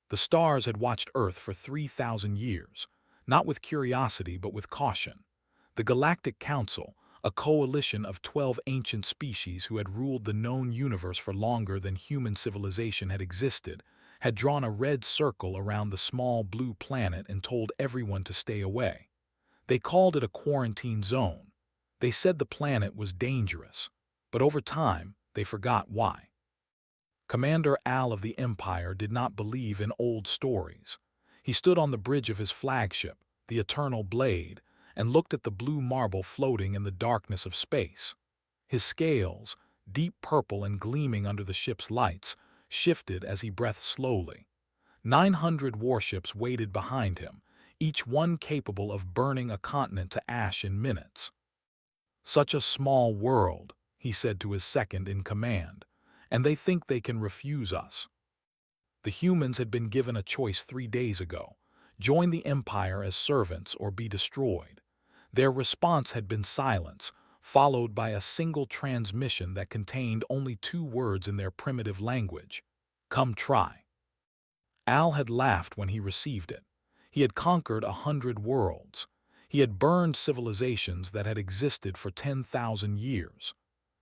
The stars had watched Earth for 3,000 years, not with curiosity but with caution. The Galactic Council, a coalition of 12 ancient species who had ruled the known universe for longer than human civilization had existed, had drawn a red circle around the small blue planet and told everyone to stay away. They called it a quarantine zone. They said the planet was dangerous, but over time, they forgot why. Commander Al of the Empire did not believe in old stories. He stood on the bridge of his flagship, the Eternal Blade, and looked at the blue marble floating in the darkness of space. His scales, deep purple and gleaming under the ship's lights, shifted as he breathed slowly. 900 warships waited behind him, each one capable of burning a continent to ash in minutes. "Such a small world," he said to his second in command, "and they think they can refuse us." The humans had been given a choice 3 days ago: join the Empire as servants or be destroyed. Their response had been silence, followed by a single transmission that contained only 2 words in their primitive language: "Come try." Al had laughed when he received it. He had conquered 100 worlds. He had burned civilizations that had existed for 10,000 years.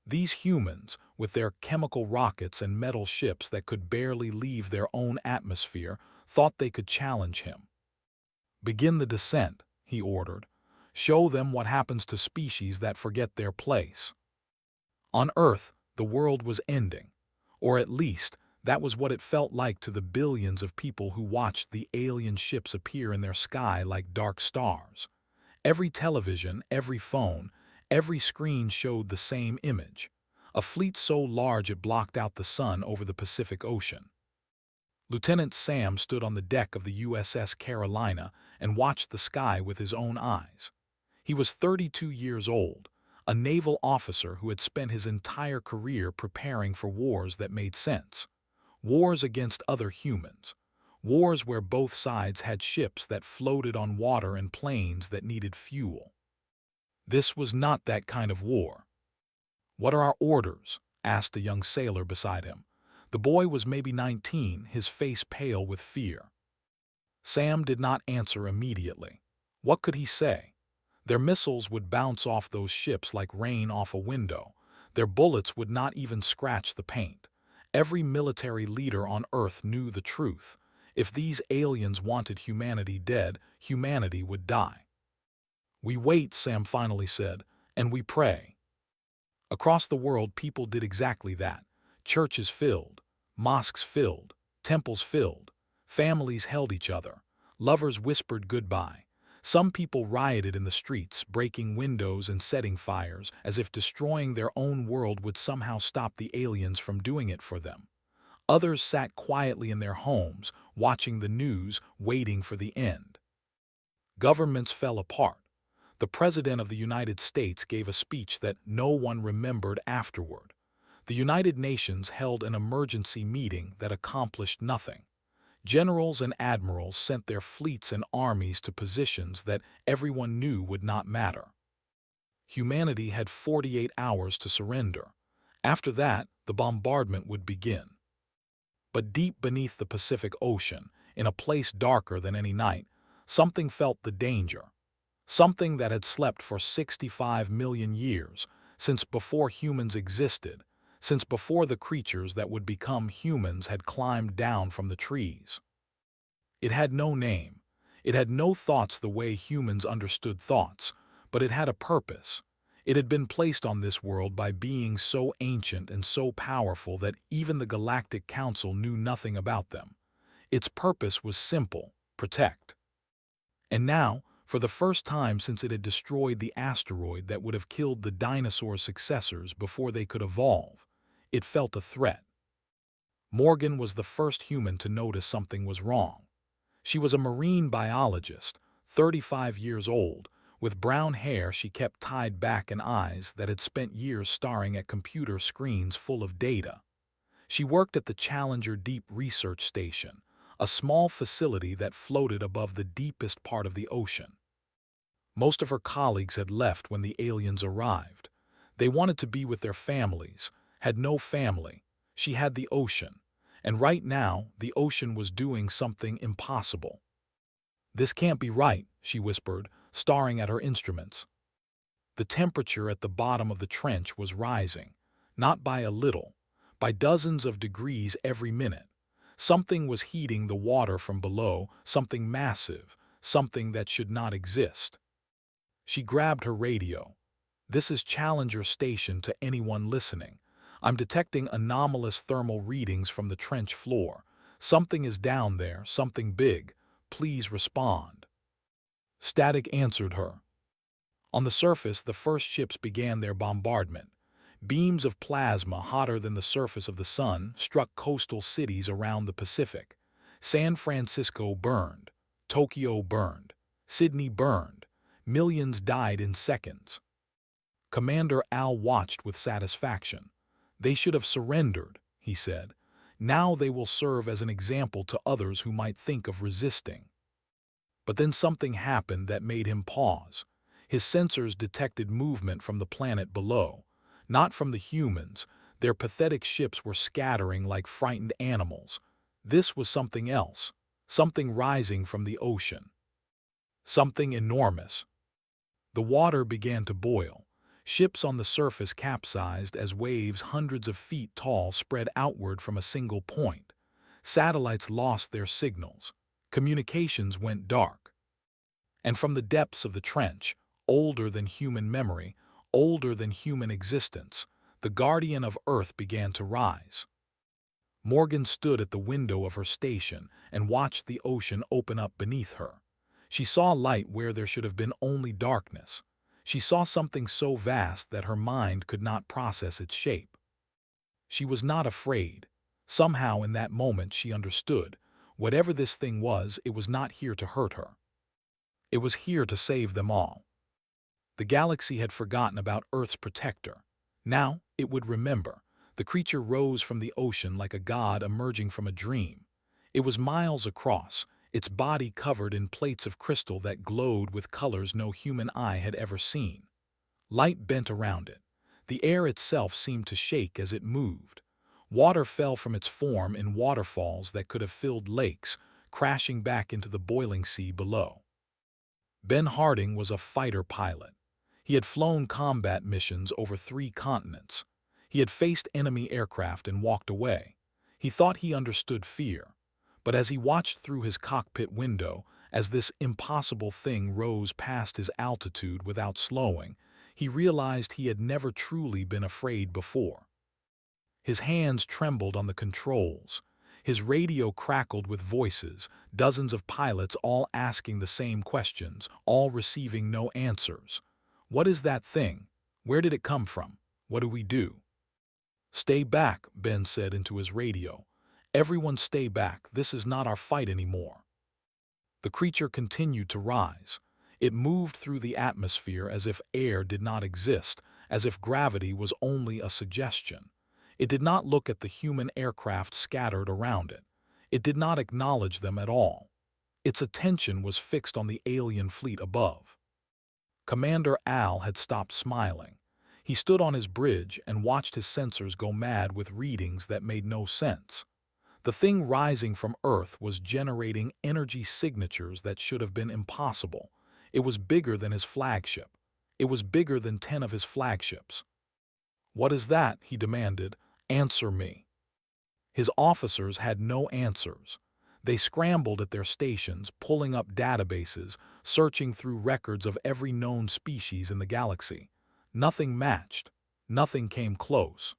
These humans, with their chemical rockets and metal ships that could barely leave their own atmosphere, thought they could challenge him. "Begin the descent," he ordered. "Show them what happens to species that forget their place." On Earth, the world was ending, or at least, that was what it felt like to the billions of people who watched the alien ships appear in their sky like dark stars. Every television, every phone, every screen showed the same image: a fleet so large it blocked out the sun over the Pacific Ocean. Lieutenant Sam stood on the deck of the USS Carolina and watched the sky with his own eyes. He was 32 years old, a naval officer who had spent his entire career preparing for wars that made sense. Wars against other humans. Wars where both sides had ships that floated on water and planes that needed fuel. This was not that kind of war. "What are our orders?" asked a young sailor beside him. The boy was maybe 19, his face pale with fear. Sam did not answer immediately. What could he say? Their missiles would bounce off those ships like rain off a window. Their bullets would not even scratch the paint. Every military leader on Earth knew the truth. If these aliens wanted humanity dead, humanity would die. "We wait," Sam finally said, "and we pray." Across the world, people did exactly that. Churches filled, mosques filled, temples filled. Families held each other. Lovers whispered goodbye. Some people rioted in the streets, breaking windows and setting fires, as if destroying their own world would somehow stop the aliens from doing it for them. Others sat quietly in their homes, watching the news, waiting for the end. Governments fell apart. The President of the United States gave a speech that no one remembered afterward. The United Nations held an emergency meeting that accomplished nothing. Generals and admirals sent their fleets and armies to positions that everyone knew would not matter. Humanity had 48 hours to surrender. After that, the bombardment would begin. But deep beneath the Pacific Ocean, in a place darker than any night, something felt the danger. Something that had slept for 65 million years, since before humans existed, since before the creatures that would become humans had climbed down from the trees. It had no name. It had no thoughts the way humans understood thoughts, but it had a purpose. It had been placed on this world by beings so ancient and so powerful that even the Galactic Council knew nothing about them. Its purpose was simple: protect. And now, for the first time since it had destroyed the asteroid that would have killed the dinosaur successors before they could evolve, it felt a threat. Morgan was the first human to notice something was wrong. She was a marine biologist, 35 years old. With brown hair she kept tied back and eyes that had spent years staring at computer screens full of data. She worked at the Challenger Deep Research Station, a small facility that floated above the deepest part of the ocean. Most of her colleagues had left when the aliens arrived. They wanted to be with their families, had no family. She had the ocean, And right now, the ocean was doing something impossible. "This can't be right," she whispered, staring at her instruments. The temperature at the bottom of the trench was rising, not by a little, by dozens of degrees every minute. Something was heating the water from below, something massive, something that should not exist. She grabbed her radio. "This is Challenger Station to anyone listening. I'm detecting anomalous thermal readings from the trench floor. Something is down there, something big. Please respond." Static answered her. On the surface, the first ships began their bombardment. Beams of plasma hotter than the surface of the sun struck coastal cities around the Pacific. San Francisco burned. Tokyo burned. Sydney burned. Millions died in seconds. Commander Al watched with satisfaction. "They should have surrendered," he said. "Now they will serve as an example to others who might think of resisting." But then something happened that made him pause. His sensors detected movement from the planet below. Not from the humans. Their pathetic ships were scattering like frightened animals. This was something else. Something rising from the ocean. Something enormous. The water began to boil. Ships on the surface capsized as waves hundreds of feet tall spread outward from a single point. Satellites lost their signals. Communications went dark. And from the depths of the trench, older than human memory, older than human existence, the guardian of Earth began to rise. Morgan stood at the window of her station and watched the ocean open up beneath her. She saw light where there should have been only darkness. She saw something so vast that her mind could not process its shape. She was not afraid. Somehow in that moment she understood. Whatever this thing was, it was not here to hurt her. It was here to save them all. The galaxy had forgotten about Earth's protector. Now it would remember. The creature rose from the ocean like a god emerging from a dream. It was miles across, its body covered in plates of crystal that glowed with colors no human eye had ever seen. Light bent around it. The air itself seemed to shake as it moved. Water fell from its form in waterfalls that could have filled lakes, crashing back into the boiling sea below. Ben Harding was a fighter pilot. He had flown combat missions over 3 continents. He had faced enemy aircraft and walked away. He thought he understood fear. But as he watched through his cockpit window, as this impossible thing rose past his altitude without slowing, he realized he had never truly been afraid before. His hands trembled on the controls. His radio crackled with voices, dozens of pilots all asking the same questions, all receiving no answers. "What is that thing? Where did it come from? What do we do?" "Stay back," Ben said into his radio. "Everyone stay back. This is not our fight anymore." The creature continued to rise. It moved through the atmosphere as if air did not exist, as if gravity was only a suggestion. It did not look at the human aircraft scattered around it. It did not acknowledge them at all. Its attention was fixed on the alien fleet above. Commander Al had stopped smiling. He stood on his bridge and watched his sensors go mad with readings that made no sense. The thing rising from Earth was generating energy signatures that should have been impossible. It was bigger than his flagship. It was bigger than 10 of his flagships. "What is that?" he demanded. "Answer me." His officers had no answers. They scrambled at their stations, pulling up databases, searching through records of every known species in the galaxy. Nothing matched. Nothing came close.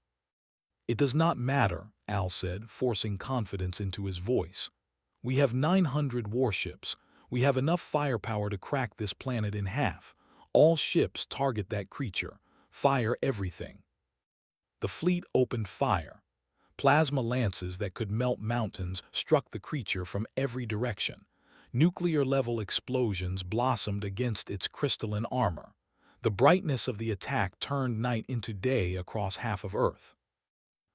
"It does not matter," Al said, forcing confidence into his voice. "We have 900 warships. We have enough firepower to crack this planet in half. All ships target that creature. Fire everything." The fleet opened fire. Plasma lances that could melt mountains struck the creature from every direction. Nuclear-level explosions blossomed against its crystalline armor. The brightness of the attack turned night into day across half of Earth.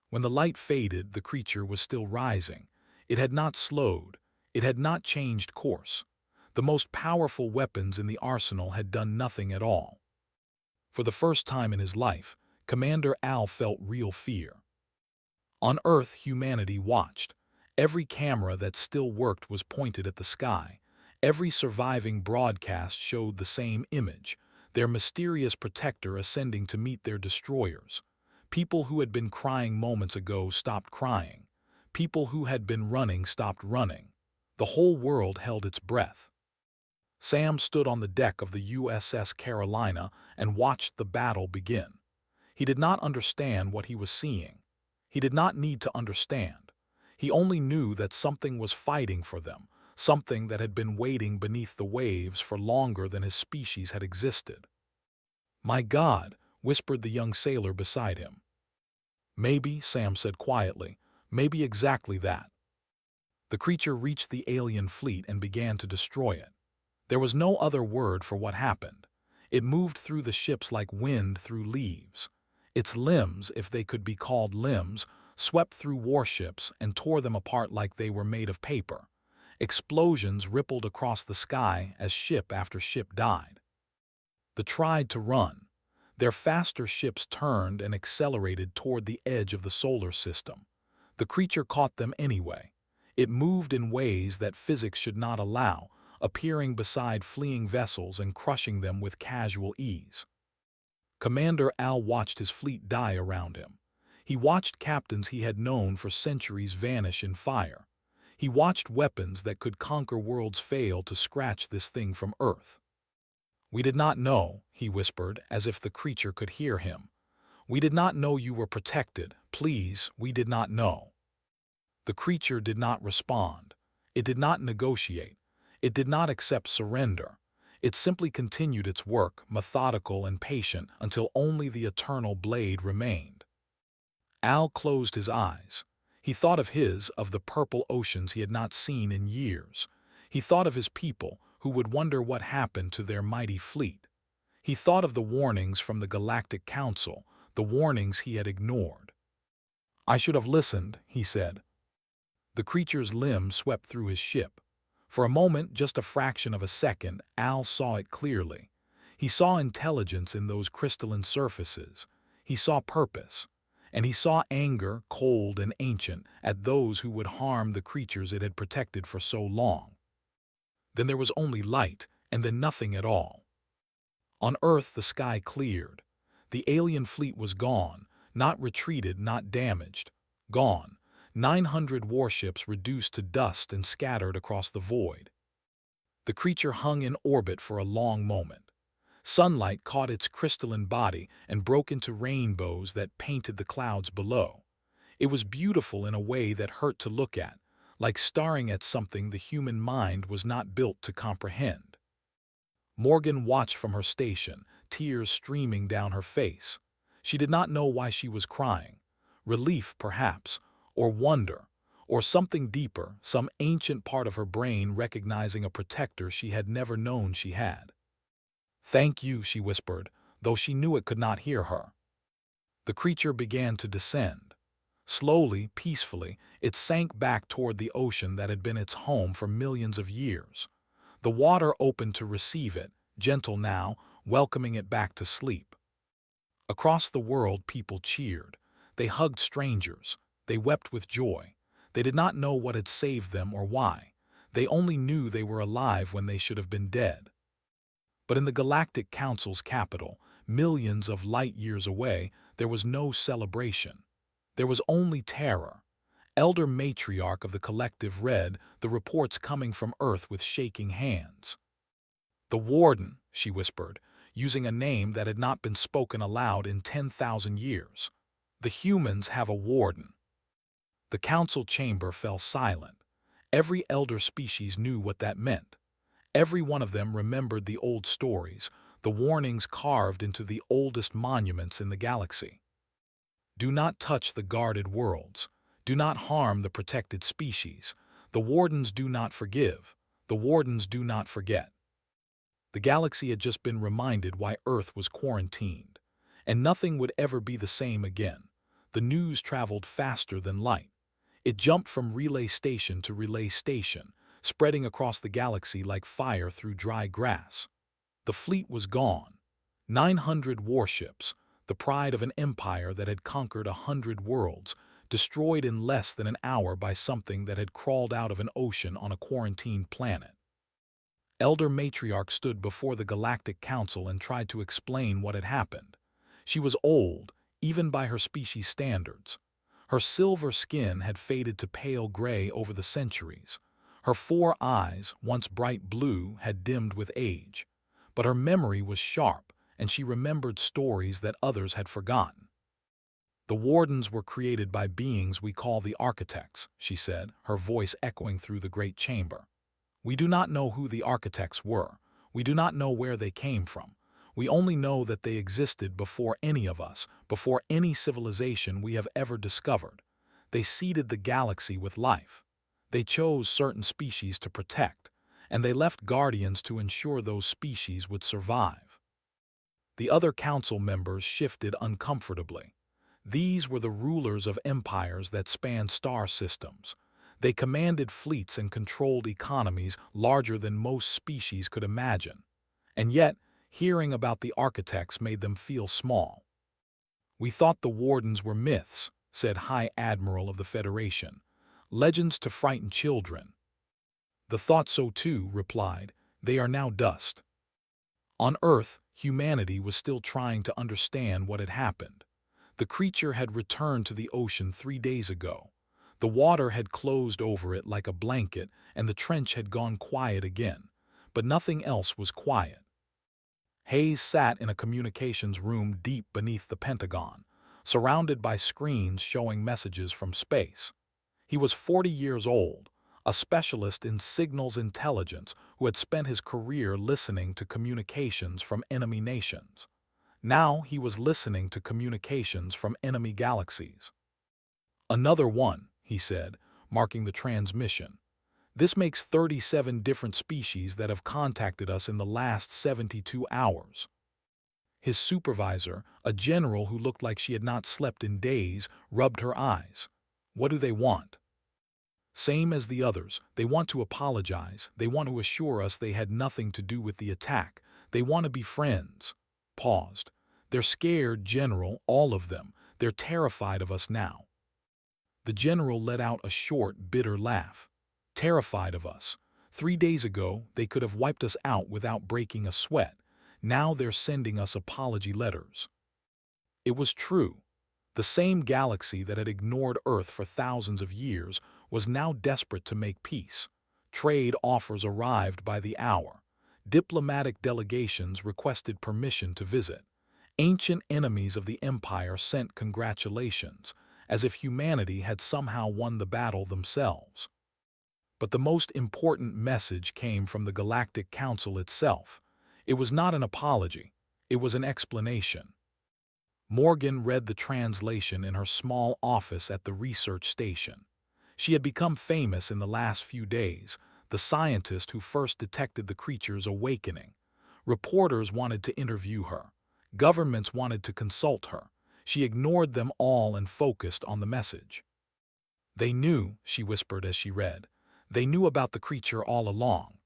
When the light faded, the creature was still rising. It had not slowed. It had not changed course. The most powerful weapons in the arsenal had done nothing at all. For the first time in his life, Commander Al felt real fear. On Earth, humanity watched. Every camera that still worked was pointed at the sky. Every surviving broadcast showed the same image, their mysterious protector ascending to meet their destroyers. People who had been crying moments ago stopped crying. People who had been running stopped running. The whole world held its breath. Sam stood on the deck of the USS Carolina and watched the battle begin. He did not understand what he was seeing. He did not need to understand. He only knew that something was fighting for them, something that had been waiting beneath the waves for longer than his species had existed. "My God," whispered the young sailor beside him. "Maybe," Sam said quietly, "maybe exactly that." The creature reached the alien fleet and began to destroy it. There was no other word for what happened. It moved through the ships like wind through leaves. Its limbs, if they could be called limbs, swept through warships and tore them apart like they were made of paper. Explosions rippled across the sky as ship after ship died. They tried to run. Their faster ships turned and accelerated toward the edge of the solar system. The creature caught them anyway. It moved in ways that physics should not allow, appearing beside fleeing vessels and crushing them with casual ease. Commander Al watched his fleet die around him. He watched captains he had known for centuries vanish in fire. He watched weapons that could conquer worlds fail to scratch this thing from Earth. "We did not know," he whispered, as if the creature could hear him. "We did not know you were protected. Please, we did not know." The creature did not respond. It did not negotiate. It did not accept surrender. It simply continued its work, methodical and patient, until only the eternal blade remained. Al closed his eyes. He thought of the purple oceans he had not seen in years. He thought of his people, who would wonder what happened to their mighty fleet. He thought of the warnings from the Galactic Council, the warnings he had ignored. "I should have listened," he said. The creature's limbs swept through his ship. For a moment, just a fraction of a second, Al saw it clearly. He saw intelligence in those crystalline surfaces. He saw purpose. And he saw anger, cold and ancient, at those who would harm the creatures it had protected for so long. Then there was only light, and then nothing at all. On Earth, the sky cleared. The alien fleet was gone, not retreated, not damaged. Gone. 900 warships reduced to dust and scattered across the void. The creature hung in orbit for a long moment. Sunlight caught its crystalline body and broke into rainbows that painted the clouds below. It was beautiful in a way that hurt to look at, like staring at something the human mind was not built to comprehend. Morgan watched from her station, tears streaming down her face. She did not know why she was crying. Relief, perhaps, or wonder, or something deeper, some ancient part of her brain recognizing a protector she had never known she had. "Thank you," she whispered, though she knew it could not hear her. The creature began to descend. Slowly, peacefully, it sank back toward the ocean that had been its home for millions of years. The water opened to receive it, gentle now, welcoming it back to sleep. Across the world, people cheered. They hugged strangers. They wept with joy. They did not know what had saved them or why. They only knew they were alive when they should have been dead. But in the Galactic Council's capital, millions of light years away, there was no celebration. There was only terror. Elder Matriarch of the Collective read the reports coming from Earth with shaking hands. "The Warden," she whispered, using a name that had not been spoken aloud in 10,000 years. "The humans have a warden." The council chamber fell silent. Every elder species knew what that meant. Every one of them remembered the old stories, the warnings carved into the oldest monuments in the galaxy. Do not touch the guarded worlds. Do not harm the protected species. The wardens do not forgive. The wardens do not forget. The galaxy had just been reminded why Earth was quarantined. And nothing would ever be the same again. The news traveled faster than light. It jumped from relay station to relay station, spreading across the galaxy like fire through dry grass. The fleet was gone. 900 warships, the pride of an empire that had conquered 100 worlds, destroyed in less than an hour by something that had crawled out of an ocean on a quarantined planet. Elder Matriarch stood before the Galactic Council and tried to explain what had happened. She was old, even by her species' standards. Her silver skin had faded to pale gray over the centuries. Her 4 eyes, once bright blue, had dimmed with age. But her memory was sharp, and she remembered stories that others had forgotten. "The wardens were created by beings we call the architects," she said, her voice echoing through the great chamber. "We do not know who the architects were. We do not know where they came from. We only know that they existed before any of us, before any civilization we have ever discovered. They seeded the galaxy with life. They chose certain species to protect, and they left guardians to ensure those species would survive." The other council members shifted uncomfortably. These were the rulers of empires that spanned star systems. They commanded fleets and controlled economies larger than most species could imagine. And yet, hearing about the architects made them feel small. "We thought the wardens were myths," said High Admiral of the Federation. "Legends to frighten children." "The thought so too," replied. "They are now dust." On Earth, humanity was still trying to understand what had happened. The creature had returned to the ocean 3 days ago. The water had closed over it like a blanket, and the trench had gone quiet again. But nothing else was quiet. Hayes sat in a communications room deep beneath the Pentagon, surrounded by screens showing messages from space. He was 40 years old, a specialist in signals intelligence who had spent his career listening to communications from enemy nations. Now he was listening to communications from enemy galaxies. "Another one," he said, marking the transmission. "This makes 37 different species that have contacted us in the last 72 hours. His supervisor, a general who looked like she had not slept in days, rubbed her eyes. "What do they want?" "Same as the others. They want to apologize. They want to assure us they had nothing to do with the attack. They want to be friends." Paused. "They're scared, General, all of them. They're terrified of us now." The general let out a short, bitter laugh. "Terrified of us. 3 days ago, they could have wiped us out without breaking a sweat. Now they're sending us apology letters." It was true. The same galaxy that had ignored Earth for thousands of years was now desperate to make peace. Trade offers arrived by the hour. Diplomatic delegations requested permission to visit. Ancient enemies of the Empire sent congratulations, as if humanity had somehow won the battle themselves. But the most important message came from the Galactic Council itself. It was not an apology. It was an explanation. Morgan read the translation in her small office at the research station. She had become famous in the last few days, the scientist who first detected the creature's awakening. Reporters wanted to interview her. Governments wanted to consult her. She ignored them all and focused on the message. "They knew," she whispered as she read. "They knew about the creature all along."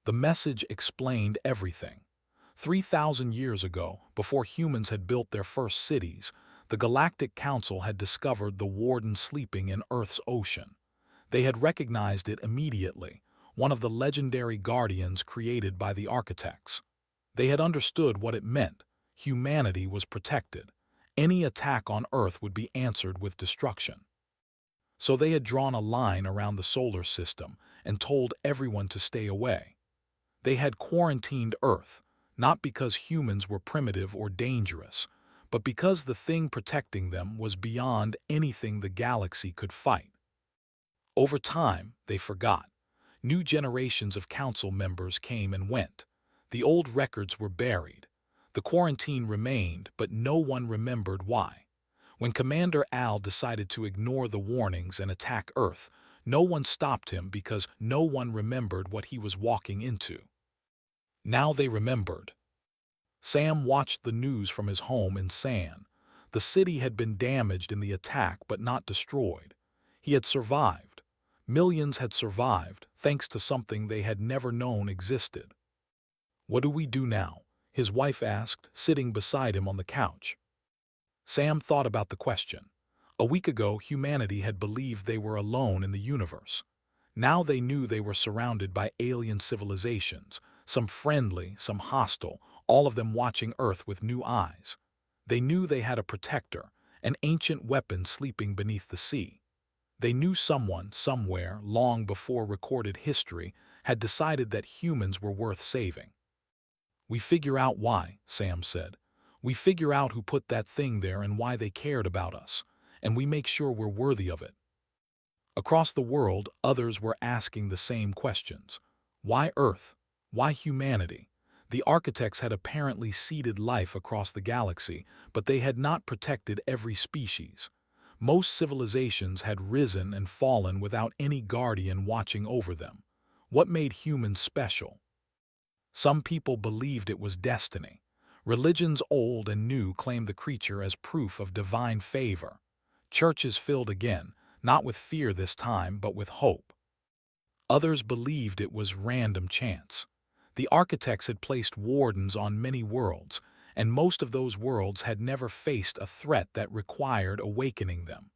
The message explained everything. 3,000 years ago, before humans had built their first cities, the Galactic Council had discovered the warden sleeping in Earth's ocean. They had recognized it immediately, one of the legendary guardians created by the architects. They had understood what it meant. Humanity was protected. Any attack on Earth would be answered with destruction. So they had drawn a line around the solar system and told everyone to stay away. They had quarantined Earth, not because humans were primitive or dangerous, but because the thing protecting them was beyond anything the galaxy could fight. Over time, they forgot. New generations of council members came and went. The old records were buried. The quarantine remained, but no one remembered why. When Commander Al decided to ignore the warnings and attack Earth, no one stopped him because no one remembered what he was walking into. Now they remembered. Sam watched the news from his home in San. The city had been damaged in the attack but not destroyed. He had survived. Millions had survived, thanks to something they had never known existed. "What do we do now?" his wife asked, sitting beside him on the couch. Sam thought about the question. A week ago, humanity had believed they were alone in the universe. Now they knew they were surrounded by alien civilizations, some friendly, some hostile, all of them watching Earth with new eyes. They knew they had a protector, an ancient weapon sleeping beneath the sea. They knew someone, somewhere, long before recorded history, had decided that humans were worth saving. "We figure out why," Sam said. "We figure out who put that thing there and why they cared about us, and we make sure we're worthy of it." Across the world, others were asking the same questions. Why Earth? Why humanity? The architects had apparently seeded life across the galaxy, but they had not protected every species. Most civilizations had risen and fallen without any guardian watching over them. What made humans special? Some people believed it was destiny. Religions old and new claimed the creature as proof of divine favor. Churches filled again, not with fear this time, but with hope. Others believed it was random chance. The architects had placed wardens on many worlds, and most of those worlds had never faced a threat that required awakening them.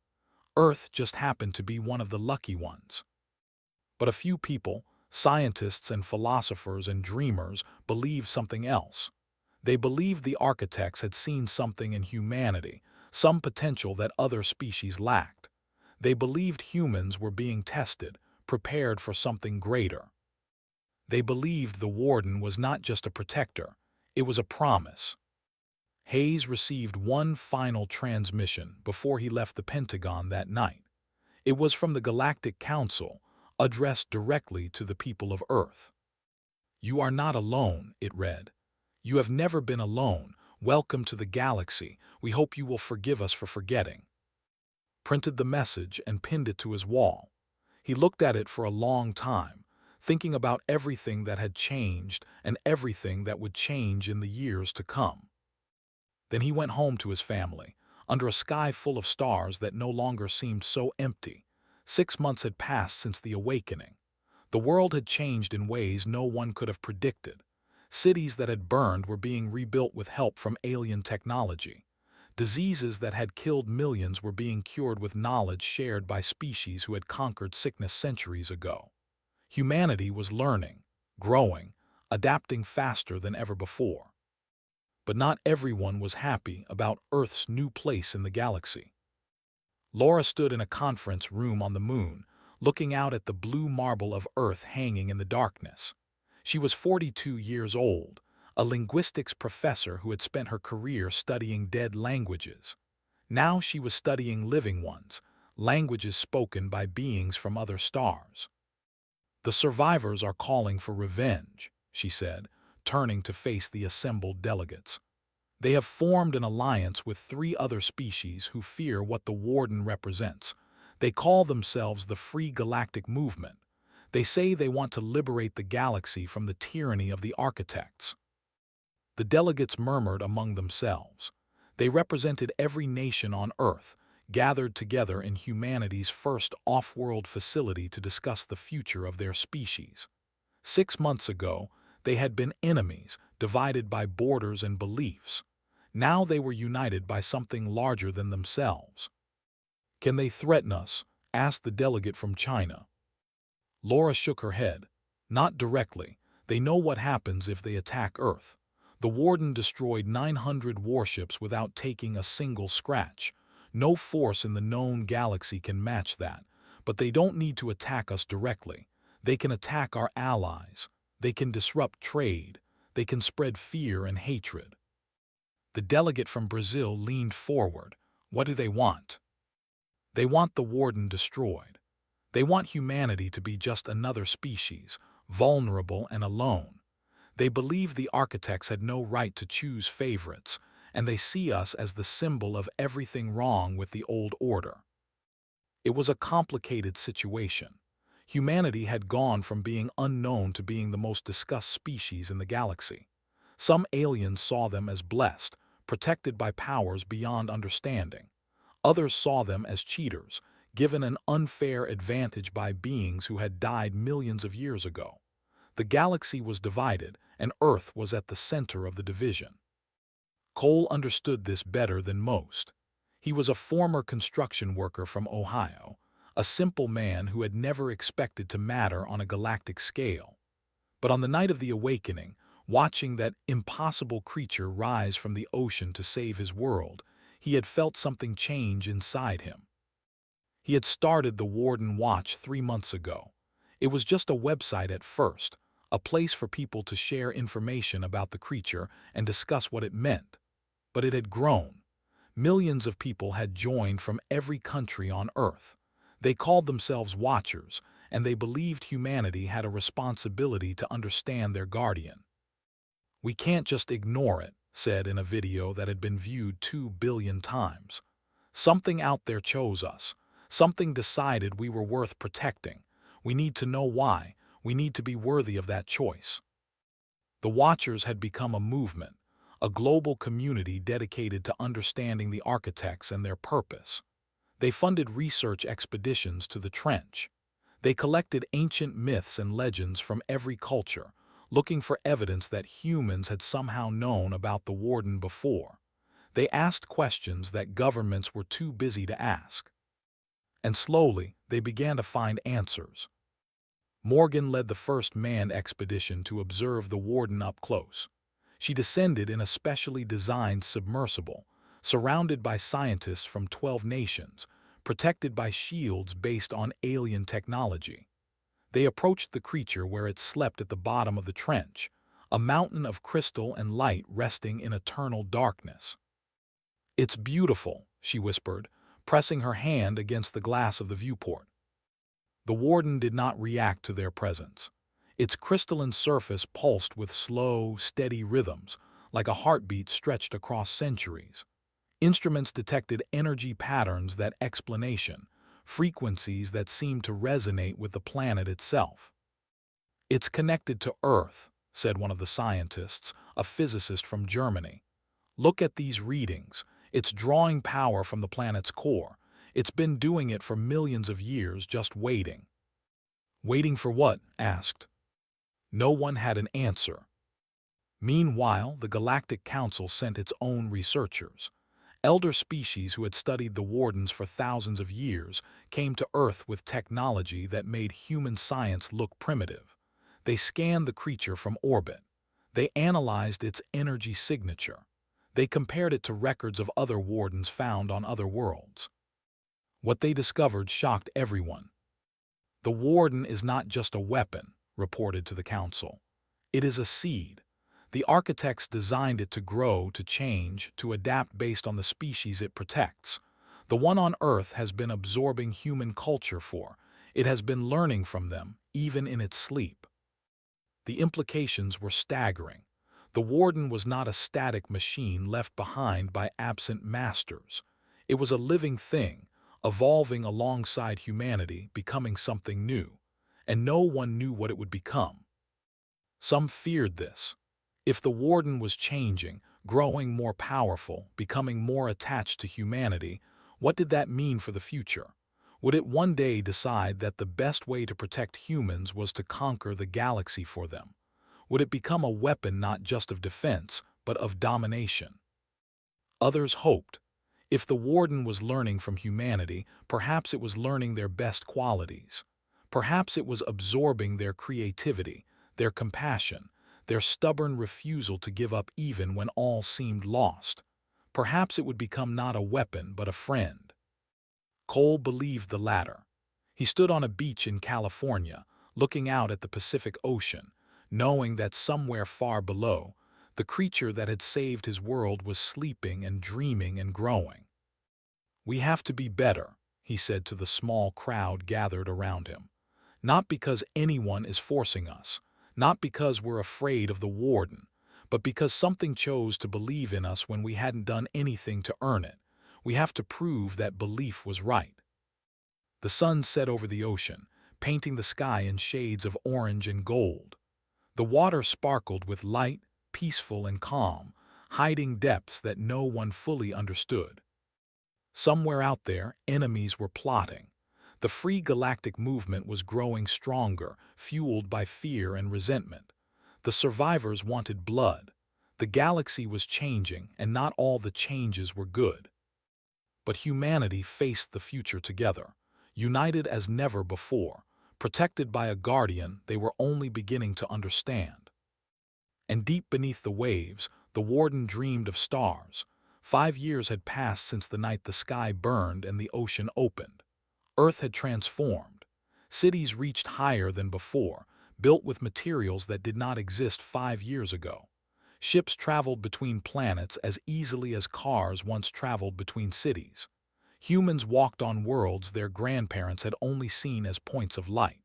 Earth just happened to be one of the lucky ones. But a few people, scientists and philosophers and dreamers, believed something else. They believed the architects had seen something in humanity, some potential that other species lacked. They believed humans were being tested, prepared for something greater. They believed the warden was not just a protector, it was a promise. Hayes received one final transmission before he left the Pentagon that night. It was from the Galactic Council, addressed directly to the people of Earth. "You are not alone," it read. "You have never been alone. Welcome to the galaxy. We hope you will forgive us for forgetting." Printed the message and pinned it to his wall. He looked at it for a long time, thinking about everything that had changed and everything that would change in the years to come. Then he went home to his family, under a sky full of stars that no longer seemed so empty. 6 months had passed since the awakening. The world had changed in ways no one could have predicted. Cities that had burned were being rebuilt with help from alien technology. Diseases that had killed millions were being cured with knowledge shared by species who had conquered sickness centuries ago. Humanity was learning, growing, adapting faster than ever before. But not everyone was happy about Earth's new place in the galaxy. Laura stood in a conference room on the moon, looking out at the blue marble of Earth hanging in the darkness. She was 42 years old, a linguistics professor who had spent her career studying dead languages. Now she was studying living ones, languages spoken by beings from other stars. "The survivors are calling for revenge," she said, turning to face the assembled delegates. "They have formed an alliance with 3 other species who fear what the Warden represents. They call themselves the Free Galactic Movement. They say they want to liberate the galaxy from the tyranny of the architects." The delegates murmured among themselves. They represented every nation on Earth, gathered together in humanity's first off-world facility to discuss the future of their species. 6 months ago, they had been enemies, divided by borders and beliefs. Now they were united by something larger than themselves. "Can they threaten us?" asked the delegate from China. Laura shook her head. "Not directly. They know what happens if they attack Earth. The Warden destroyed 900 warships without taking a single scratch. No force in the known galaxy can match that. But they don't need to attack us directly. They can attack our allies. They can disrupt trade. They can spread fear and hatred." The delegate from Brazil leaned forward. "What do they want?" "They want the Warden destroyed. They want humanity to be just another species, vulnerable and alone. They believe the architects had no right to choose favorites, and they see us as the symbol of everything wrong with the old order." It was a complicated situation. Humanity had gone from being unknown to being the most discussed species in the galaxy. Some aliens saw them as blessed, protected by powers beyond understanding. Others saw them as cheaters, given an unfair advantage by beings who had died millions of years ago. The galaxy was divided, and Earth was at the center of the division. Cole understood this better than most. He was a former construction worker from Ohio, a simple man who had never expected to matter on a galactic scale. But on the night of the awakening, watching that impossible creature rise from the ocean to save his world, he had felt something change inside him. He had started the Warden Watch 3 months ago. It was just a website at first, a place for people to share information about the creature and discuss what it meant. But it had grown. Millions of people had joined from every country on Earth. They called themselves Watchers, and they believed humanity had a responsibility to understand their guardian. "We can't just ignore it," said in a video that had been viewed 2 billion times. "Something out there chose us. Something decided we were worth protecting. We need to know why. We need to be worthy of that choice." The Watchers had become a movement, a global community dedicated to understanding the architects and their purpose. They funded research expeditions to the trench. They collected ancient myths and legends from every culture, looking for evidence that humans had somehow known about the Warden before. They asked questions that governments were too busy to ask. And slowly, they began to find answers. Morgan led the first manned expedition to observe the Warden up close. She descended in a specially designed submersible, surrounded by scientists from 12 nations, protected by shields based on alien technology. They approached the creature where it slept at the bottom of the trench, a mountain of crystal and light resting in eternal darkness. "It's beautiful," she whispered, pressing her hand against the glass of the viewport. The Warden did not react to their presence. Its crystalline surface pulsed with slow, steady rhythms, like a heartbeat stretched across centuries. Instruments detected energy patterns that explanation, frequencies that seemed to resonate with the planet itself. "It's connected to Earth," said one of the scientists, a physicist from Germany. "Look at these readings. It's drawing power from the planet's core. It's been doing it for millions of years, just waiting." "Waiting for what?" asked. No one had an answer. Meanwhile, the Galactic Council sent its own researchers. Elder species who had studied the Wardens for thousands of years came to Earth with technology that made human science look primitive. They scanned the creature from orbit. They analyzed its energy signature. They compared it to records of other Wardens found on other worlds. What they discovered shocked everyone. "The Warden is not just a weapon," reported to the Council. "It is a seed. The architects designed it to grow, to change, to adapt based on the species it protects. The one on Earth has been absorbing human culture it has been learning from them, even in its sleep." The implications were staggering. The Warden was not a static machine left behind by absent masters. It was a living thing, evolving alongside humanity, becoming something new. And no one knew what it would become. Some feared this. If the Warden was changing, growing more powerful, becoming more attached to humanity, what did that mean for the future? Would it one day decide that the best way to protect humans was to conquer the galaxy for them? Would it become a weapon not just of defense, but of domination? Others hoped. If the Warden was learning from humanity, perhaps it was learning their best qualities. Perhaps it was absorbing their creativity, their compassion, their stubborn refusal to give up even when all seemed lost. Perhaps it would become not a weapon but a friend. Cole believed the latter. He stood on a beach in California, looking out at the Pacific Ocean, knowing that somewhere far below, the creature that had saved his world was sleeping and dreaming and growing. "We have to be better," he said to the small crowd gathered around him. "Not because anyone is forcing us, not because we're afraid of the Warden, but because something chose to believe in us when we hadn't done anything to earn it. We have to prove that belief was right." The sun set over the ocean, painting the sky in shades of orange and gold. The water sparkled with light, peaceful and calm, hiding depths that no one fully understood. Somewhere out there, enemies were plotting. The Free Galactic movement was growing stronger, fueled by fear and resentment. The survivors wanted blood. The galaxy was changing, and not all the changes were good. But humanity faced the future together, united as never before, protected by a guardian they were only beginning to understand. And deep beneath the waves, the warden dreamed of stars. 5 years had passed since the night the sky burned and the ocean opened. Earth had transformed. Cities reached higher than before, built with materials that did not exist 5 years ago. Ships traveled between planets as easily as cars once traveled between cities. Humans walked on worlds their grandparents had only seen as points of light.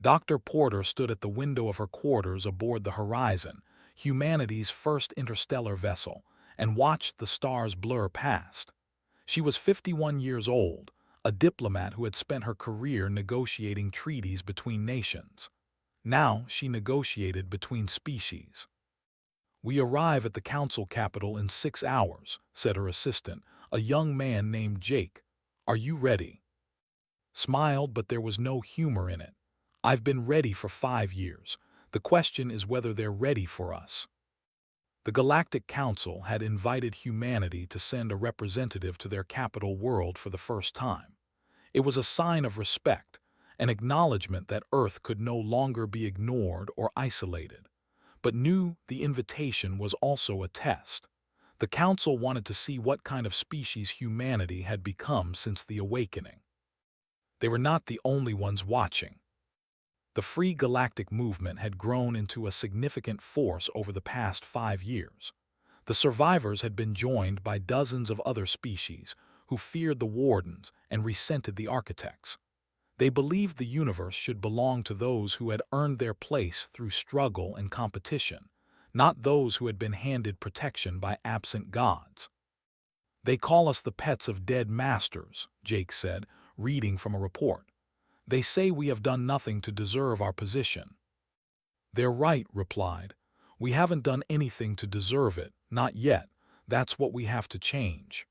Dr. Porter stood at the window of her quarters aboard the Horizon, humanity's first interstellar vessel, and watched the stars blur past. She was 51 years old, a diplomat who had spent her career negotiating treaties between nations. Now she negotiated between species. "We arrive at the council capital in 6 hours," said her assistant, a young man named Jake. "Are you ready?" Smiled, but there was no humor in it. "I've been ready for 5 years. The question is whether they're ready for us." The Galactic Council had invited humanity to send a representative to their capital world for the first time. It was a sign of respect, an acknowledgement that Earth could no longer be ignored or isolated. But knew the invitation was also a test. The Council wanted to see what kind of species humanity had become since the Awakening. They were not the only ones watching. The Free Galactic movement had grown into a significant force over the past 5 years. The survivors had been joined by dozens of other species who feared the wardens and resented the architects. They believed the universe should belong to those who had earned their place through struggle and competition, not those who had been handed protection by absent gods. "They call us the pets of dead masters," Jake said, reading from a report. "They say we have done nothing to deserve our position." "They're right," replied. "We haven't done anything to deserve it, not yet. That's what we have to change."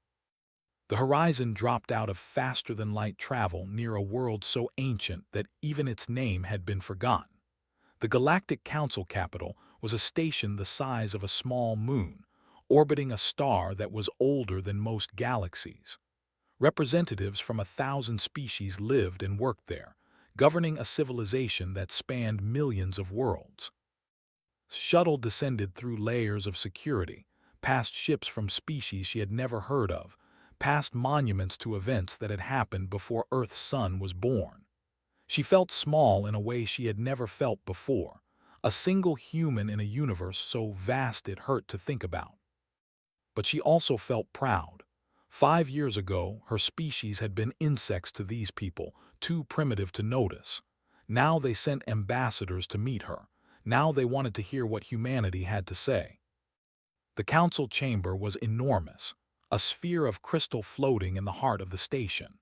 The Horizon dropped out of faster-than-light travel near a world so ancient that even its name had been forgotten. The Galactic Council capital was a station the size of a small moon, orbiting a star that was older than most galaxies. Representatives from 1,000 species lived and worked there, governing a civilization that spanned millions of worlds. Shuttle descended through layers of security, past ships from species she had never heard of, past monuments to events that had happened before Earth's sun was born. She felt small in a way she had never felt before, a single human in a universe so vast it hurt to think about. But she also felt proud. 5 years ago, her species had been insects to these people, too primitive to notice. Now they sent ambassadors to meet her. Now they wanted to hear what humanity had to say. The council chamber was enormous, a sphere of crystal floating in the heart of the station.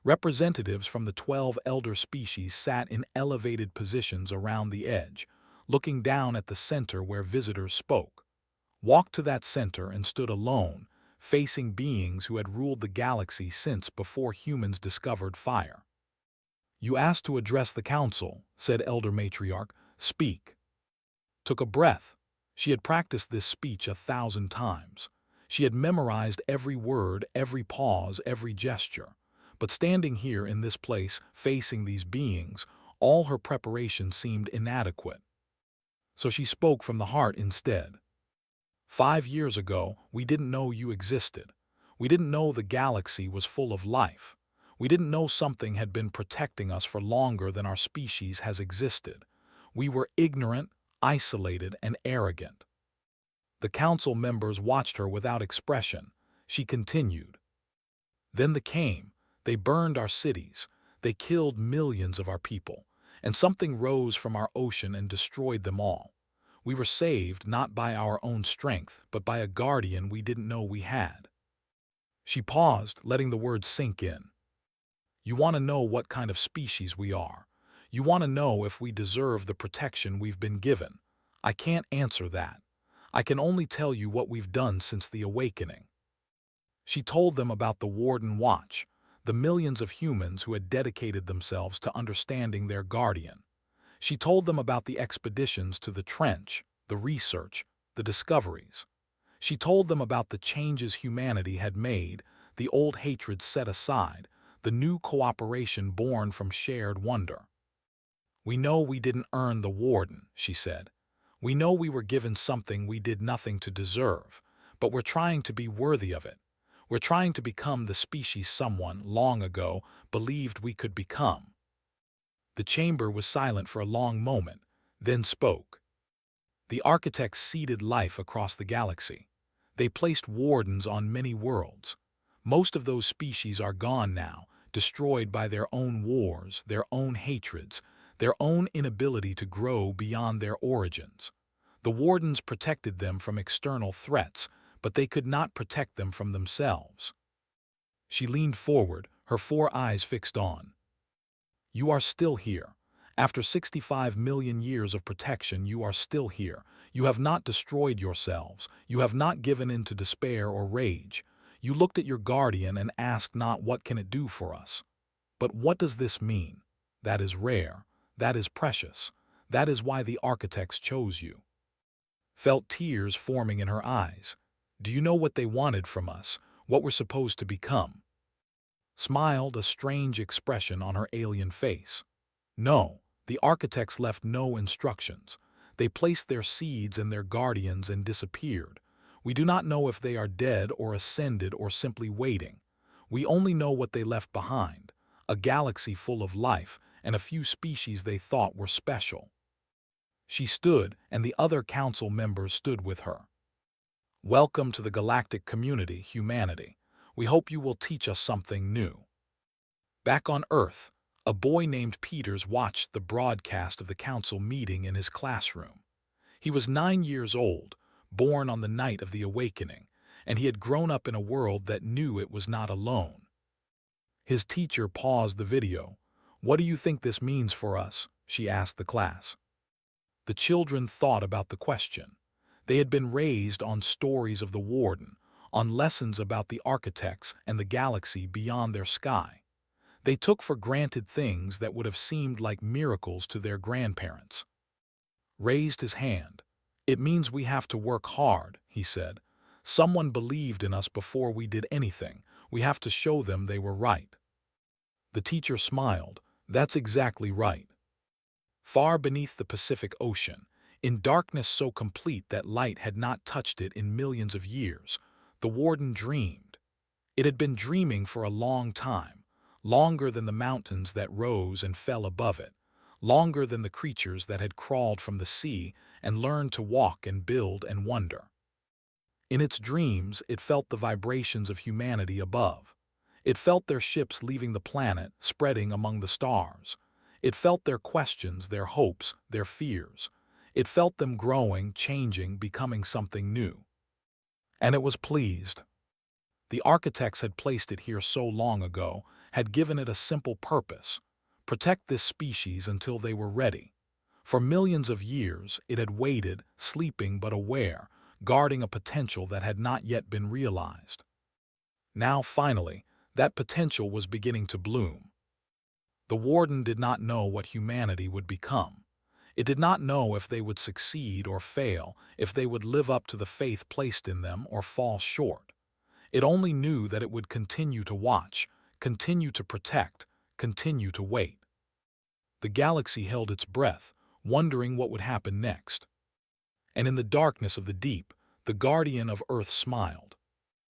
Representatives from the 12 elder species sat in elevated positions around the edge, looking down at the center where visitors spoke. Walked to that center and stood alone, facing beings who had ruled the galaxy since before humans discovered fire. "You asked to address the council," said Elder Matriarch. "Speak." Took a breath. She had practiced this speech 1,000 times. She had memorized every word, every pause, every gesture. But standing here in this place, facing these beings, all her preparation seemed inadequate. So she spoke from the heart instead. "5 years ago, we didn't know you existed. We didn't know the galaxy was full of life. We didn't know something had been protecting us for longer than our species has existed. We were ignorant, isolated, and arrogant." The council members watched her without expression. She continued. "Then they came. They burned our cities. They killed millions of our people. And something rose from our ocean and destroyed them all. We were saved not by our own strength, but by a guardian we didn't know we had." She paused, letting the words sink in. "You want to know what kind of species we are. You want to know if we deserve the protection we've been given. I can't answer that. I can only tell you what we've done since the Awakening." She told them about the Warden Watch, the millions of humans who had dedicated themselves to understanding their guardian. She told them about the expeditions to the trench, the research, the discoveries. She told them about the changes humanity had made, the old hatred set aside, the new cooperation born from shared wonder. "We know we didn't earn the warden," she said. "We know we were given something we did nothing to deserve, but we're trying to be worthy of it. We're trying to become the species someone, long ago, believed we could become." The chamber was silent for a long moment, then spoke. The architects seeded life across the galaxy. They placed wardens on many worlds. Most of those species are gone now, destroyed by their own wars, their own hatreds, their own inability to grow beyond their origins. The wardens protected them from external threats, but they could not protect them from themselves. She leaned forward, her 4 eyes fixed on. "You are still here. After 65 million years of protection, you are still here. You have not destroyed yourselves. You have not given in to despair or rage. You looked at your guardian and asked not what can it do for us, but what does this mean? That is rare. That is precious. That is why the architects chose you." Felt tears forming in her eyes. "Do you know what they wanted from us, what we're supposed to become?" Smiled, a strange expression on her alien face. "No, the architects left no instructions. They placed their seeds and their guardians and disappeared. We do not know if they are dead or ascended or simply waiting. We only know what they left behind, a galaxy full of life and a few species they thought were special." She stood, and the other council members stood with her. "Welcome to the galactic community, humanity. We hope you will teach us something new." Back on Earth, a boy named Peters watched the broadcast of the council meeting in his classroom. He was 9 years old, born on the night of the Awakening, and he had grown up in a world that knew it was not alone. His teacher paused the video. "What do you think this means for us?" she asked the class. The children thought about the question. They had been raised on stories of the warden, on lessons about the architects and the galaxy beyond their sky. They took for granted things that would have seemed like miracles to their grandparents. Raised his hand. "It means we have to work hard," he said. "Someone believed in us before we did anything. We have to show them they were right." The teacher smiled. "That's exactly right." Far beneath the Pacific Ocean, in darkness so complete that light had not touched it in millions of years, the warden dreamed. It had been dreaming for a long time, longer than the mountains that rose and fell above it, longer than the creatures that had crawled from the sea and learned to walk and build and wonder. In its dreams, it felt the vibrations of humanity above. It felt their ships leaving the planet, spreading among the stars. It felt their questions, their hopes, their fears. It felt them growing, changing, becoming something new. And it was pleased. The architects had placed it here so long ago, had given it a simple purpose: protect this species until they were ready. For millions of years, it had waited, sleeping but aware, guarding a potential that had not yet been realized. Now, finally, that potential was beginning to bloom. The warden did not know what humanity would become. It did not know if they would succeed or fail, if they would live up to the faith placed in them or fall short. It only knew that it would continue to watch, continue to protect, continue to wait. The galaxy held its breath, wondering what would happen next. And in the darkness of the deep, the guardian of Earth smiled.